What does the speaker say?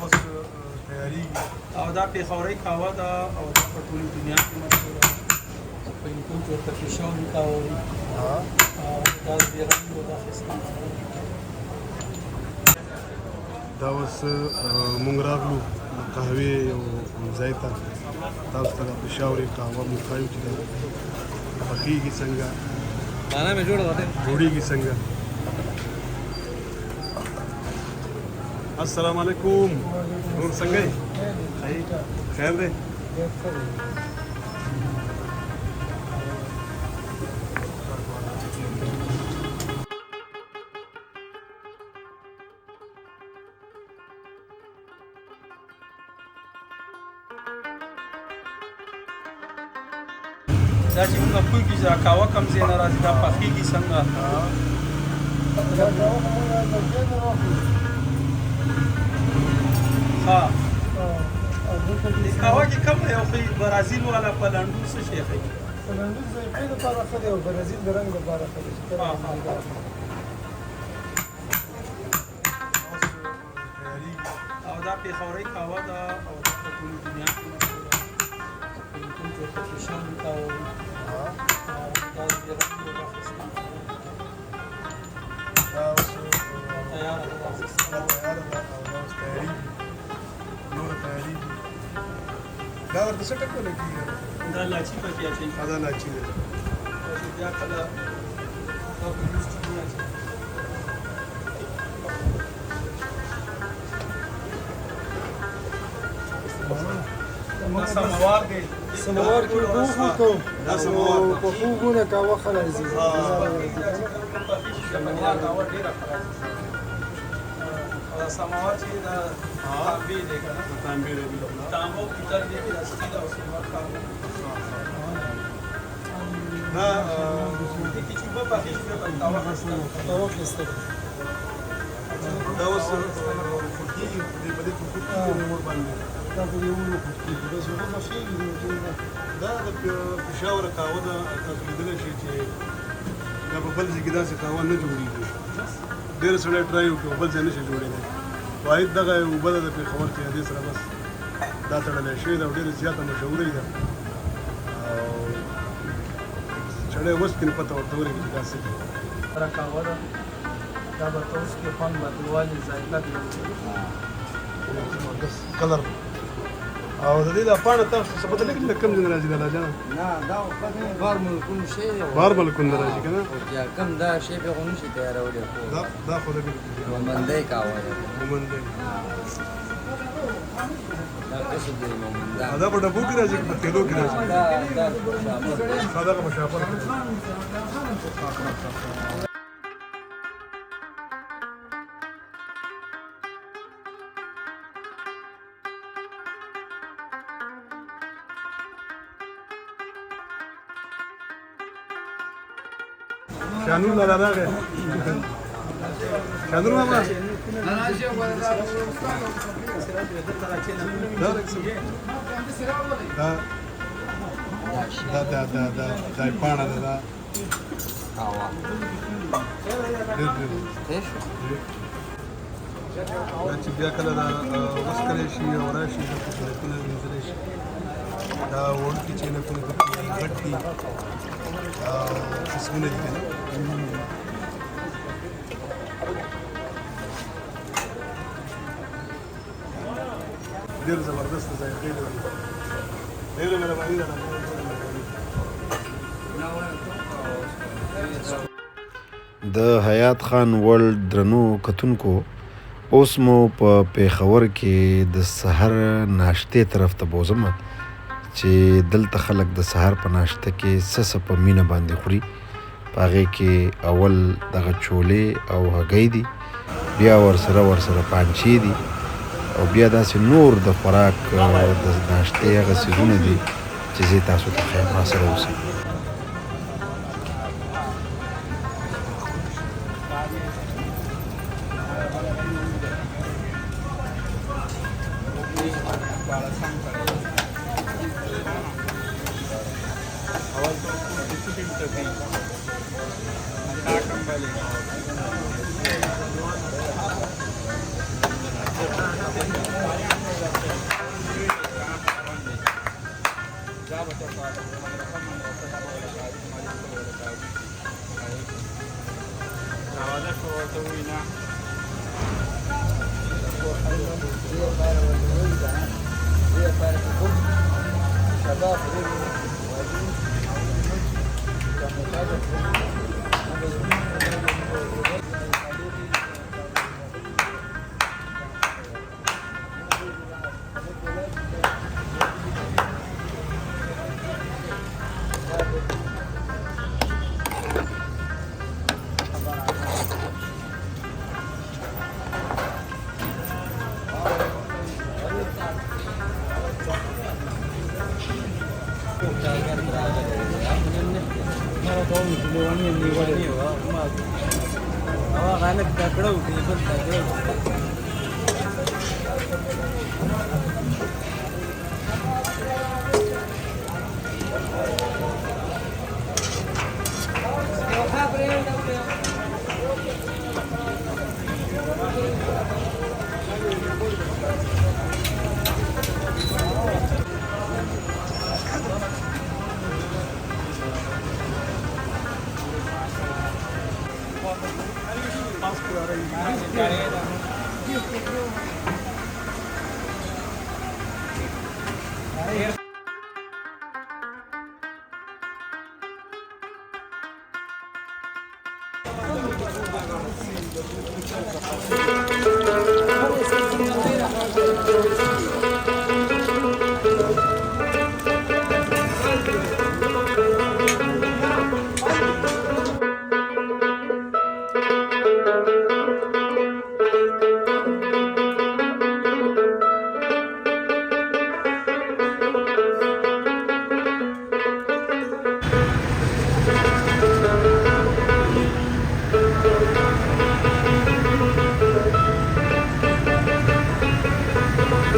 اوس تیاریږي او دا پېښورۍ قهوه ده او دا په ټولې دنیا کې مشهوره ده. په هندوستان کې ورته پېښورۍ قهوه وایي. دا زیرنګ او دا ښایسته دا اوس مونږ راغلو قهوې یو ځای ته تاسو ته د پېښورۍ قهوه مونږ ښایو چې دا پخېږي څنګه جوړېږي څنګه. السلام علیکم نور څنګه یې؟ خیر دی؟ دا چې موږ پوهېږي چې دا قهوه کوم ځای نه راځي دا پخېږي څنګه. ها د قهوه کې کوم یو ښایي برازیل والا په لنډو څه شی ښایي؟ په لنډو ذایقې لپاره ښه دی او برازیل د رنګ لپاره ښه دی. او دا پېښورۍ قهوه ده او دا په ټولې دنیا کې مشهوره ده. په هندوستان کې ورته پېښورۍ قهوه وایي. دا زیرنګ او دا ښایسته دا اوس تیاره ده دا ښایسته تیاره ده او دا اوس تیارېږي نوره تیارېږي. دا ورته څه ټکولی کېږي؟ دا لاچي پکې اچوي. دا لاچي دی. او چې بیا کله دا په جوس کې واچوي. دا سموار دی. سموار کې اوبه وخوټو دا سموار ده. په خوږونه قهوه ښه راځي. سموار قهوه ډېره ښه راځي. او دا سموار چې دا تانبې دی که نه تانبې دی. تانبو پیتل دی کې دا سټیل او سموار قهوه دا دې کې چې اوبه پخې شوې په قهوه ښایسته ده. قهوه ښایسته ده. دا اوس کېږي په دې کې کېږي مور باندې. دا په دې ونو خوټ کېږي. بس اوبه پخېږي نو ټول دا د پېښور قهوه ده. تاسو لیدلی شئ چې دا په بل ځای کې داسې قهوه نه جوړېږي. ډېر سړی ټرای وکړي او بل ځای نه شي جوړېدی. واحد دغه اوبه ده د پېښور کې دې سره بس دا تړلی شوې ده او ډېره زیاته مشهورۍ ده او سړی وسپینې پته ورته ولګي چې دا څه دي. دا قهوه ده دا به ته اوس کې خوند بدلوالي ذایقه دې زبردست کلر او د دې دا پاڼه تاسو څه پته لګي چې کوم ځای نه راځي دا لاجانه؟ نه دا بار ملکون شی دی بار ملکون نه راځي که نه؟ یا کم دا شی به خو نشي تیارولی خو دا خو د مومندۍ قهوه ده مومن دی. دا قسم دی مومندا دا په ډبو کې راځي که په تیلو کې راځي؟ دا شامل دی دغه په شاپر کې. شانور لالا راغی. شانور ماما دا پاڼه ده دا قهوه ډېر دا چې بیا کله دا وسکلی شي او راشي دا خوشحالتونه وینځلی شي. دا وړوکي چینکونه غټ دي او قسمونه دي که نه. ډېر زبردسته ذایقې لري. ډېره مهرباني ده. د حیات خان ورلډ درنو کتونکو اوس مو په پېښور کې د سحر ناشتې طرف ته بوځم چې دلته خلک د سحر په ناشته کې څه په مینه باندې خوري. په هغې کې اول دغه چولې او هګۍ دي، بیا ورسره پانچې دي او بیا داسې نور د خوراک د ناشتې هغه څیزونه دي چې زه تاسو ته ښیم. راسره اوسئ. ته وینا